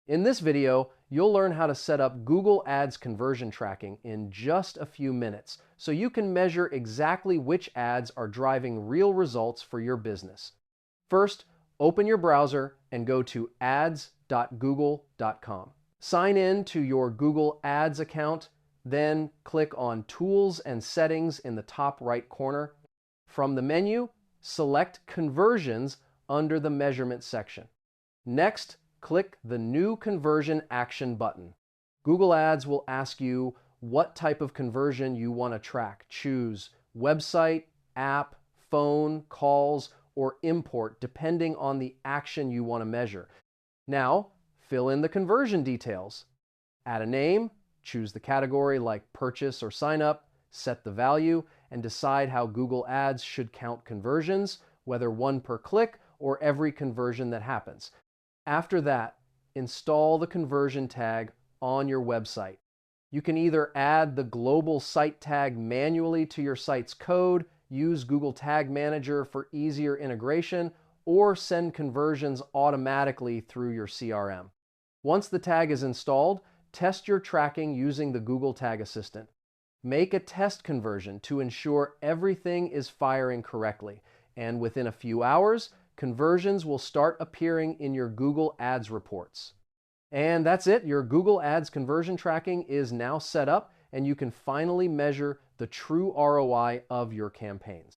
In this video, you'll learn how to set up Google Ads conversion tracking in just a few minutes so you can measure exactly which ads are driving real results for your business. First, open your browser and go to ads.google.com. Sign in to your Google Ads account, then click on Tools and Settings in the top right corner. From the menu, select Conversions under the Measurement section. Next, click the New Conversion Action button. Google Ads will ask you what type of conversion you want to track. Choose website, app, phone, calls, or import, depending on the action you want to measure. Now, fill in the conversion details. Add a name, choose the category like purchase or sign up, set the value, and decide how Google Ads should count conversions, whether one per click or every conversion that happens. After that, install the conversion tag on your website. You can either add the global site tag manually to your site's code, use Google Tag Manager for easier integration, or send conversions automatically through your CRM. Once the tag is installed, test your tracking using the Google Tag Assistant. Make a test conversion to ensure everything is firing correctly, and within a few hours, conversions will start appearing in your Google Ads reports. And that's it. Your Google Ads conversion tracking is now set up, and you can finally measure the true ROI of your campaigns.